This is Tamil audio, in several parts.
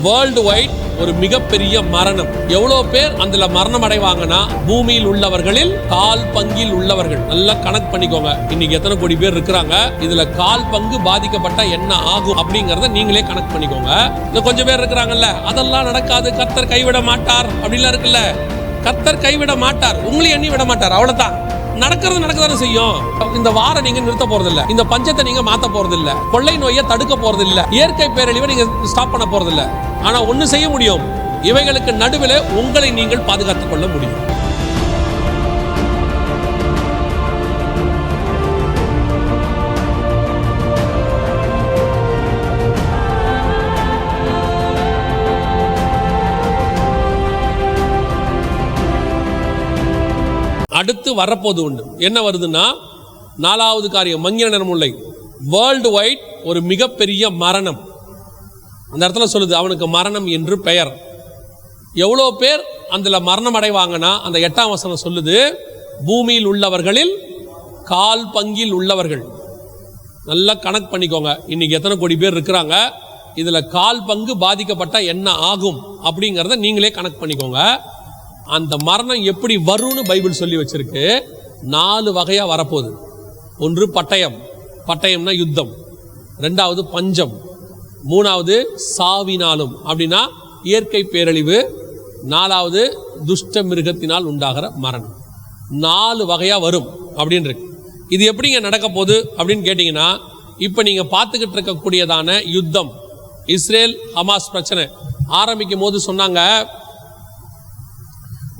வேர்ல்டு வைட் ஒரு மிகப்பெரிய மரணம். எவ்வளவு பேர் அதுல மரணம் அடைவாங்கன்னா பூமியில் உள்ளவர்களில் கால் பங்கில் உள்ளவர்கள். நல்லா கணக்கு பண்ணிக்கோங்க, இன்னைக்கு எத்தனை கோடி பேர் இருக்கிறாங்க, இதுல கால் பங்கு பாதிக்கப்பட்ட என்ன ஆகும் அப்படிங்கறத நீங்களே கணக்கு பண்ணிக்கோங்க. இன்னும் கொஞ்சம் பேர் இருக்கிறாங்கல்ல, அதெல்லாம் நடக்காது, கர்த்தர் கைவிட மாட்டார் அப்படிலாம் இருக்குல்ல. கர்த்தர் கைவிட மாட்டார், உங்களையும் எண்ணி விட மாட்டார், அவ்வளவுதான். நடக்கிறது நடக்கதானே செய்யும். இந்த வாரம் நீங்க நிறுத்த போறது இல்ல, இந்த பஞ்சத்தை நீங்க மாத்த போறது இல்ல, கொள்ளை நோயை தடுக்க போறது இல்ல, இயற்கை பேரழிவை நீங்க ஸ்டாப் பண்ண போறது இல்ல. ஆனா ஒண்ணு செய்ய முடியும், இவைகளுக்கு நடுவில் உங்களை நீங்கள் பாதுகாத்துக் கொள்ள முடியும். அடுத்து வரப்போது உண்டு. என்ன வருதுன்னா, 4வது காரியம், மங்கின நிறமுல்லை. வேர்ல்டு வைட் ஒரு மிகப்பெரிய மரணம். அந்த இடத்துல சொல்லுது, அவனுக்கு மரணம் என்று பெயர். எவ்வளோ பேர் அதில் மரணம் அடைவாங்கன்னா, அந்த 8ஆம் வசனம் சொல்லுது, பூமியில் உள்ளவர்களில் கால் பங்கில் உள்ளவர்கள். நல்லா கணக்கு பண்ணிக்கோங்க, இன்னைக்கு எத்தனை கோடி பேர் இருக்கிறாங்க, இதில் கால் பங்கு பாதிக்கப்பட்ட என்ன ஆகும் அப்படிங்கிறத நீங்களே கணக்கு பண்ணிக்கோங்க. அந்த மரணம் எப்படி வரும்னு பைபிள் சொல்லி வச்சிருக்கு. 4 வகையா வரப்போகுது. ஒன்று பட்டயம், பட்டயம்னா யுத்தம். 2வது பஞ்சம். 3வது சாவினாலும், அப்படின்னா இயற்கை பேரழிவு. 4வது துஷ்ட மிருகத்தினால் உண்டாகிற மரணம். 4 வகையா வரும் அப்படின்னு இருக்கு. இது எப்படிங்க நடக்க போகுது அப்படின்னு கேட்டீங்கன்னா, இப்ப நீங்க பார்த்துக்கிட்டு இருக்கக்கூடியதான யுத்தம், இஸ்ரேல் ஹமாஸ் பிரச்சனை ஆரம்பிக்கும் போது சொன்னாங்க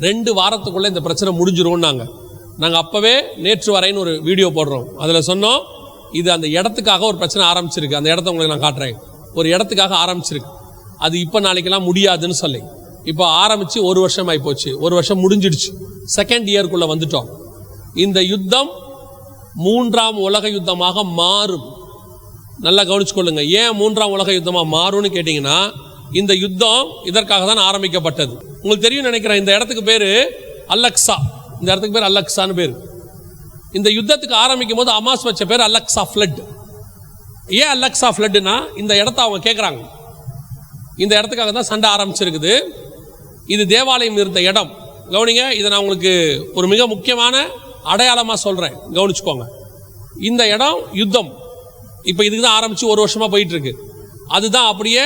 2 வாரத்துக்குள்ள இந்த பிரச்சனை முடிஞ்சிரும். நாங்க அப்பவே நேற்று வரைன்னு ஒரு வீடியோ போடுறோம். அதுல சொன்னோம், இது அந்த இடத்துக்காக ஒரு பிரச்சனை ஆரம்பிச்சிருக்கு. அந்த இடத்த உங்களுக்கு நான் காட்டுறேன். ஒரு இடத்துக்காக ஆரம்பிச்சிருக்கு, அது இப்ப நாளைக்கெல்லாம் முடியாதுன்னு சொல்லி இப்போ ஆரம்பிச்சு 1 வருஷம் ஆகி போச்சு. 1 வருஷம் முடிஞ்சிடுச்சு, 2nd இயர்க்குள்ள வந்துட்டோம். இந்த யுத்தம் 3ஆம் உலக யுத்தமாக மாறும். நல்லா கவனிச்சுக்கொள்ளுங்க. ஏன் 3ஆம் உலக யுத்தமா மாறும்னு கேட்டீங்கன்னா, இந்த யுத்தம் இதற்காக தான் ஆரம்பிக்கப்பட்டது. உங்களுக்கு தெரியும் நினைக்கிறேன், இந்த இடத்துக்கு பேரு அலெக்சா. இந்த இடத்துக்கு பேர் அலெக்சான்னு பேரு. இந்த யுத்தத்துக்கு ஆரம்பிக்கும் போது அமாஸ் வச்ச பேர் அலெக்சா ஃப்ளட். ஏன் அலெக்சா ஃப்ளட்னா, இந்த இடத்த அவங்க கேட்குறாங்க. இந்த இடத்துக்காக தான் சண்டை ஆரம்பிச்சிருக்குது. இது தேவாலயம் இருந்த இடம். கவனிங்க, இதை நான் உங்களுக்கு ஒரு மிக முக்கியமான அடையாளமாக சொல்கிறேன், கவனிச்சுக்கோங்க. இந்த இடம் யுத்தம் இப்போ இதுக்கு தான் ஆரம்பித்து 1 வருஷமாக போயிட்டு இருக்கு. அதுதான் அப்படியே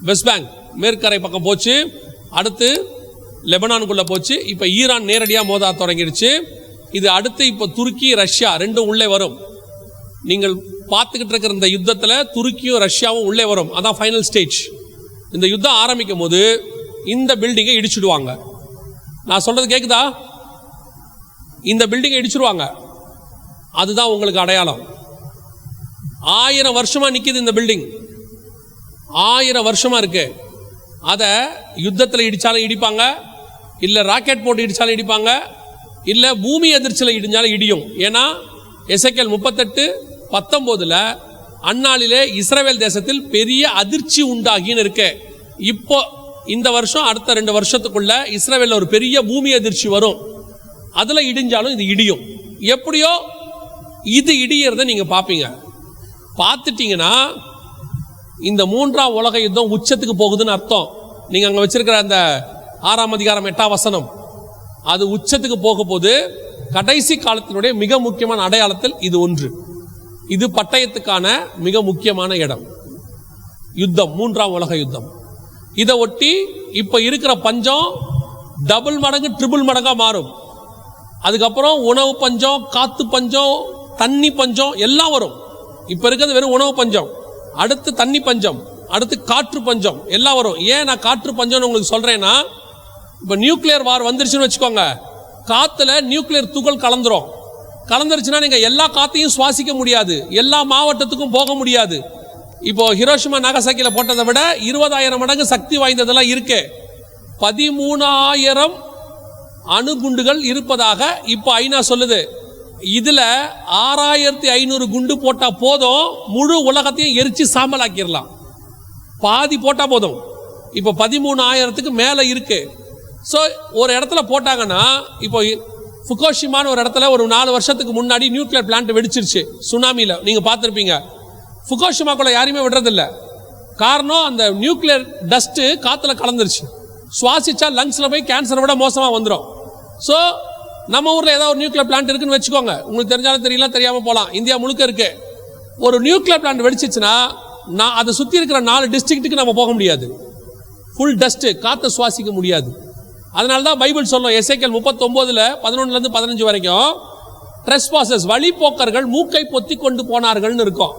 வெஸ்ட் பேங்க் மேற்கரை பக்கம் போச்சு, அடுத்து லெபனானுக்குள்ளே போச்சு, இப்போ ஈரான் நேரடியாக மோத தொடங்கிடுச்சு. இது அடுத்து இப்போ துருக்கி ரஷ்யா 2ம் உள்ளே வரும். நீங்கள் பார்த்துக்கிட்டு இருக்கிற இந்த யுத்தத்தில் துருக்கியும் ரஷ்யாவும் உள்ளே வரும். அதான் ஃபைனல் ஸ்டேஜ். இந்த யுத்தம் ஆரம்பிக்கும் போது இந்த பில்டிங்கை இடிச்சுடுவாங்க. நான் சொல்றது கேட்குதா? இந்த பில்டிங்கை இடிச்சிருவாங்க. அதுதான் உங்களுக்கு அடையாளம். 1000 வருஷமா நிற்கிது இந்த பில்டிங், 1000 வருஷமா இருக்கு. அதை யுத்தத்தில் இடிச்சாலும் இடிப்பாங்க, இல்லை ராக்கெட் போட்டு இடிச்சாலும் இடிப்பாங்க, இல்லை பூமி எதிர்ச்சியில் இடிஞ்சாலும் இடியும். ஏன்னா எசேக்கியேல் 38:19 அந்நாளிலே இஸ்ரவேல் தேசத்தில் பெரிய அதிர்ச்சி உண்டாகின்னு இருக்கு. இப்போ இந்த வருஷம் அடுத்த 2 வருஷத்துக்குள்ள இஸ்ரவேல்ல ஒரு பெரிய பூமி அதிர்ச்சி வரும். அதில் இடிஞ்சாலும் இது இடியும். எப்படியோ இது இடியறத நீங்க பார்ப்பீங்க. பார்த்துட்டீங்கன்னா இந்த 3ஆம் உலக யுத்தம் உச்சத்துக்கு போகுதுன்னு அர்த்தம். நீங்க அங்க வச்சிருக்கிற அந்த 6ஆம் அதிகாரம் 8ஆம் வசனம், அது உச்சத்துக்கு போக போது. கடைசி காலத்தினுடைய மிக முக்கியமான அடையாளத்தில் இது ஒன்று. இது பட்டயத்துக்கான மிக முக்கியமான இடம். யுத்தம், 3ஆம் உலக யுத்தம். இதை ஒட்டி இப்ப இருக்கிற பஞ்சம் டபுள் மடங்கு ட்ரிபிள் மடங்கா மாறும். அதுக்கப்புறம் உணவு பஞ்சம், காத்து பஞ்சம், தண்ணி பஞ்சம் எல்லாம் வரும். இப்ப இருக்கிறது வெறும் உணவு பஞ்சம், அடுத்து தண்ணி பஞ்சம், அடுத்து காற்று பஞ்சம் எல்லாம் வரும். ஏன் நான் காற்று பஞ்சம்னு உங்களுக்கு சொல்றேன்னா, இப்ப நியூக்ளியர் வார் வந்துருச்சுன்னு வச்சுக்கோங்க, காத்துல நியூக்ளியர் துகள் கலந்துருச்சுன்னா நீங்க எல்லா காத்தையும் சுவாசிக்க முடியாது, எல்லா மாவட்டத்துக்கும் போக முடியாது. இப்போ ஹிரோஷிமா நாகசாக்கில போட்டதை விட 20,000 மடங்கு சக்தி வாய்ந்ததெல்லாம் இருக்கு. 13,000 அணுகுண்டுகள் இருப்பதாக இப்ப ஐநா சொல்லுது. இதுல 6,500 குண்டு போட்டா போதும், முழு உலகத்தையும் எரிச்சு சாம்பலாக்கிடலாம். பாதி போட்டா போதும். இப்போ 13,000க்கு மேல இருக்கு. ஸோ ஒரு இடத்துல போட்டாங்கன்னா, இப்போ ஃபுகுஷிமான்னு ஒரு இடத்துல ஒரு 4 வருஷத்துக்கு முன்னாடி நியூக்ளியர் பிளான்ட் வெடிச்சிருச்சு சுனாமியில், நீங்க பார்த்துருப்பீங்க. ஃபுகுஷிமாக்குள்ள யாரையுமே விடுறதில்ல, காரணம் அந்த நியூக்ளியர் டஸ்ட் காத்துல கலந்துருச்சு. சுவாசிச்சா லங்ஸ்ல போய் கேன்சரை விட மோசமா வந்துடும். ஸோ நம்ம ஊர்ல ஏதாவது ஒரு நியூக்ளியர் பிளான்ட் இருக்குன்னு வச்சுக்கோங்க, உங்களுக்கு தெரிஞ்சாலும் தெரியல, தெரியாம போகலாம், இந்தியா முழுக்க இருக்கு. ஒரு நியூக்ளியர் பிளான்ட் வெடிச்சிச்சுன்னா நான் அதை சுற்றி இருக்கிற 4 டிஸ்ட்ரிக்ட்டுக்கு நம்ம போக முடியாது. ஃபுல் டஸ்ட், காற்றை சுவாசிக்க முடியாது. அதனால தான் பைபிள் சொல்லும் எசேக்கியேல் 39:11-15 வரைக்கும் ட்ரெஸ்பாசஸ் வழிபோக்கர்கள் மூக்கை பொத்தி கொண்டு போனார்கள்னு இருக்கும்.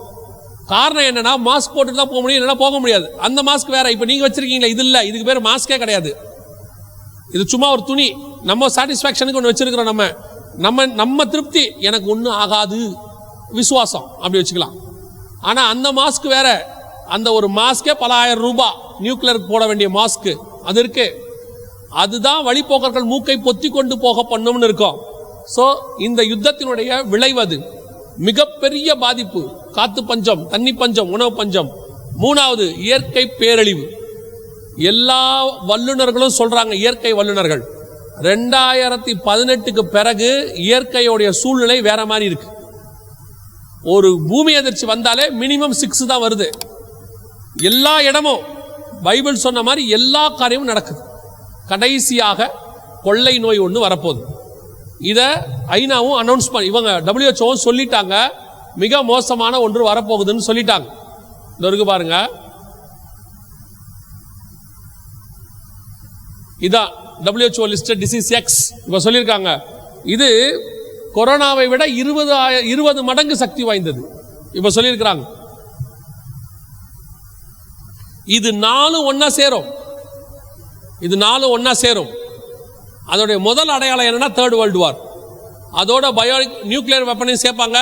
காரணம் என்னன்னா மாஸ்க் போட்டு தான் போக முடியும், இல்லைன்னா போக முடியாது. அந்த மாஸ்க் வேற. இப்போ நீங்க வச்சிருக்கீங்களா, இது இல்லை, இதுக்கு பேர் மாஸ்கே கிடையாது. இது சும்மா ஒரு துணி, நம்ம சாட்டிஸ்ஃபேக்ஷனுக்கு ஒன்று வச்சிருக்கிறோம். நம்ம திருப்தி, எனக்கு ஒன்றும் ஆகாது விசுவாசம், அப்படி வச்சுக்கலாம். ஆனால் அந்த மாஸ்க் வேற. அந்த ஒரு மாஸ்கே பல ஆயிரம் ரூபாய், நியூக்ளியருக்கு போட வேண்டிய மாஸ்க் அது இருக்கு. அதுதான் வழிபோக்கர்கள் மூக்கை பொத்தி கொண்டு போக பண்ணும்னு இருக்கும். ஸோ இந்த யுத்தத்தினுடைய விளைவது மிகப்பெரிய பாதிப்பு. காத்து பஞ்சம், தண்ணி பஞ்சம், உணவு பஞ்சம். 3வது இயற்கை பேரழிவு. எல்லா வல்லுநர்களும் சொல்றாங்க, இயற்கை வல்லுநர்கள் 2018க்கு பிறகு இயற்கையோடைய சூழ்நிலை வேற மாதிரி இருக்கு. ஒரு பூமி அதிர்ச்சி வந்தாலே மினிமம் 6 தான் வருது. எல்லா இடமும் பைபிள் சொன்ன மாதிரி எல்லா காரியமும் நடக்குது. கடைசியாக கொள்ளை நோய் ஒன்று வரப்போகுது. இதை ஐநாவும் அனௌன்ஸ் பண்ணி, இவங்க WHO சொல்லிட்டாங்க, மிக மோசமான ஒன்று வரப்போகுதுன்னு சொல்லிட்டாங்க. இந்த இருக்கு பாருங்க, இதான் WHO லிஸ்டட் டிசீஸ் எக்ஸ். இப்போ சொல்லியிருக்காங்க, இது கொரோனாவை விட 20 மடங்கு சக்தி வாய்ந்தது. இப்போ சொல்லியிருக்கிறாங்க. இது 4 ஒன்னா சேரும். இது 4 ஒன்னா சேரும். அதோடைய முதல் அடையாளம் என்னன்னா 3rd வேர்ல்டு வார். அதோட நியூக்ளியர் வெப்பனையும் சேர்ப்பாங்க.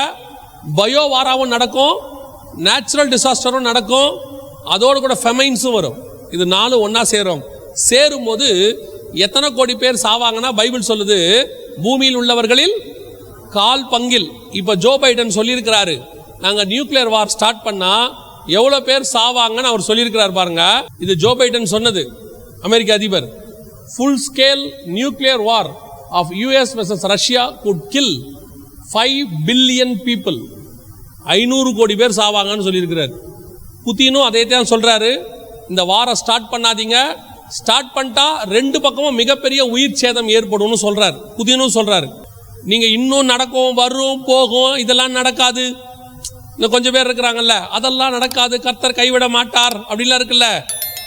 பயோ வாராவும் நடக்கும், நேச்சுரல் டிசாஸ்டரும் நடக்கும், அதோடு கூட ஃபெமைன்ஸும் வரும். இது 4 ஒன்னா சேரும். சேரும் போது எத்தனை கோடி பேர் சாவாங்கன்னா பைபிள் சொல்லுது, பூமியில் உள்ளவர்களில் 1/4 பங்கில். இப்போ ஜோ பைடன் சொல்லியிருக்கிறாரு, நாங்கள் நியூக்ளியர் வார் ஸ்டார்ட் பண்ணா எவ்வளோ பேர் சாவாங்கன்னு அவர் சொல்லியிருக்கிறார் பாருங்க. இது ஜோ பைடன் சொன்னது, அமெரிக்க அதிபர். Full scale nuclear war of US versus Russia could kill 5 billion people. 500 கோடி பேர் சாவாங்கன்னு சொல்லியிருக்கிறார். புதினும் அதே தான் சொல்றாரு, இந்த வாரை ஸ்டார்ட் பண்ணாதீங்க, ஸ்டார்ட் பண்ணிட்டா 2 பக்கமும் மிகப்பெரிய உயிர் சேதம் ஏற்படும்னு சொல்றாரு. புதினும் சொல்றாரு, நீங்க இன்னும் நடக்கும், வரும், போகும், இதெல்லாம் நடக்காது. இன்னும் கொஞ்சம் பேர் இருக்கிறாங்கல்ல, அதெல்லாம் நடக்காது, கர்த்தர் கைவிட மாட்டார் அப்படின்லாம் இருக்குல்ல.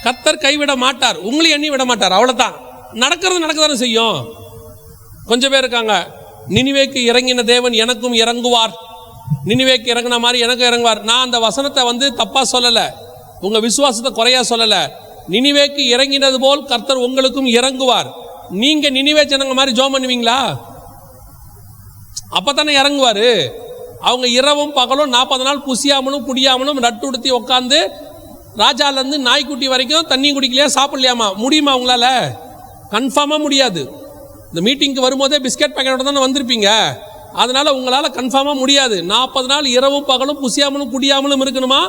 கர்த்தர் கைவிட மாட்டார், உங்களை எண்ணி விட மாட்டார், அவ்வளவுதான். நடக்கிறது நடக்கதானே செய்யும். கொஞ்சம் பேர் இருக்காங்க, நினிவேக்கு இறங்கின தேவன் எனக்கும் இறங்குவார், நினிவேக்கு இறங்கின மாதிரி எனக்கும் இறங்குவார். நான் அந்த வசனத்தை தப்பா சொல்லல, உங்க விசுவாசத்தை குறையா சொல்லல. நினிவேக்கு இறங்கினது போல் கர்த்தர் உங்களுக்கும் இறங்குவார். நீங்க நினிவே ஜனங்க மாதிரி ஜெபம் பண்ணுவீங்களா? அப்பதானே இறங்குவாரு. அவங்க இரவும் பகலும் 40 நாள் புசியாமலும் குடியாமலும் நட்டு உடுத்தி உட்காந்து, ராஜாலேருந்து நாய்க்குட்டி வரைக்கும் தண்ணி குடிக்கலையா, சாப்பிடலையாமா? முடியுமா உங்களால? கன்ஃபார்மாக முடியாது. இந்த மீட்டிங்க்கு வரும்போதே பிஸ்கெட் பேக்கெட்டோட தானே வந்திருப்பீங்க. அதனால உங்களால் கன்ஃபார்மாக முடியாது. 40 நாள் இரவும் பகலும் புசியாமலும் குடியாமலும் இருக்கணுமா?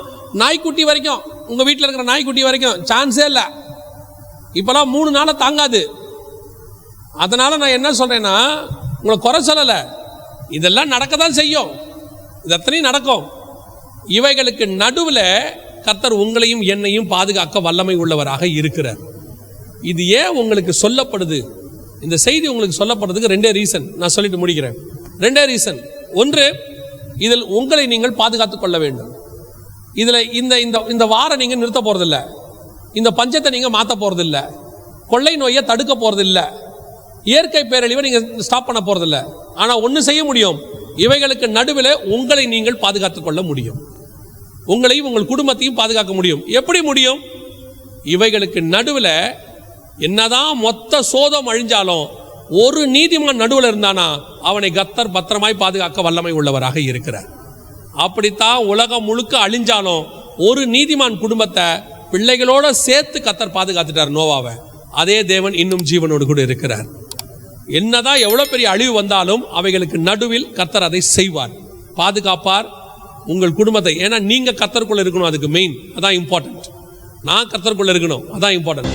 நாய்க்குட்டி வரைக்கும், உங்கள் வீட்டில் இருக்கிற நாய்க்குட்டி வரைக்கும் சான்ஸே இல்லை. இப்போலாம் 3 நாளை தாங்காது. அதனால் நான் என்ன சொல்கிறேன்னா, உங்களை குறை சொல்லலை, இதெல்லாம் நடக்க தான் செய்யும், இது அத்தனையும் நடக்கும். இவைகளுக்கு நடுவில் கர்த்தர் உங்களையும் என்னையும் பாதுகாக்க வல்லமை உள்ளவராக இருக்கிறார். இது ஏன் உங்களுக்கு சொல்லப்படுது? இந்த செய்தி உங்களுக்கு சொல்லப்படுறதுக்கு 2 ரீசன் நான் சொல்லிட்டு முடிக்கிறேன். 2 ரீசன். ஒன்று, இதில் உங்களை நீங்கள் பாதுகாத்துக் கொள்ள வேண்டும். இதில் இந்த வாரம் நீங்கள் நிறுத்த போகிறதில்ல, இந்த பஞ்சத்தை நீங்கள் மாற்ற போகிறதில்ல, கொள்ளை நோயை தடுக்க போகிறதில்ல, இயற்கை பேரழிவை நீங்கள் ஸ்டாப் பண்ண போகிறதில்ல. ஆனால் ஒன்று செய்ய முடியும், இவைகளுக்கு நடுவில் உங்களை நீங்கள் பாதுகாத்துக் கொள்ள முடியும். உங்களையும் உங்கள் குடும்பத்தையும் பாதுகாக்க முடியும். எப்படி முடியும்? இவைகளுக்கு நடுவில் என்னதான் மொத்த சோதம் அழிஞ்சாலும் ஒரு நீதிமான் நடுவில் இருந்தானா அவனை கர்த்தர் பத்திரமாய் பாதுகாக்க வல்லமை உள்ளவராக இருக்கிறார். அப்படித்தான் உலகம் முழுக்க அழிஞ்சாலும் ஒரு நீதிமான் குடும்பத்தை பிள்ளைகளோட சேர்த்து கர்த்தர் பாதுகாத்துட்டார் நோவாவை. அதே தேவன் இன்னும் ஜீவனோடு கூட இருக்கிறார். என்னதான் எவ்வளவு பெரிய அழிவு வந்தாலும் அவைகளுக்கு நடுவில் கர்த்தர் அதை செய்வார், பாதுகாப்பார் உங்கள் குடும்பத்தை. ஏன்னா நீங்க கர்த்தருக்குள்ள இருக்கணும், அதுக்கு மெயின், அதான் இம்பார்ட்டன்ட். நான் கர்த்தருக்குள்ள இருக்கணும், அதான் இம்பார்ட்டன்ட்.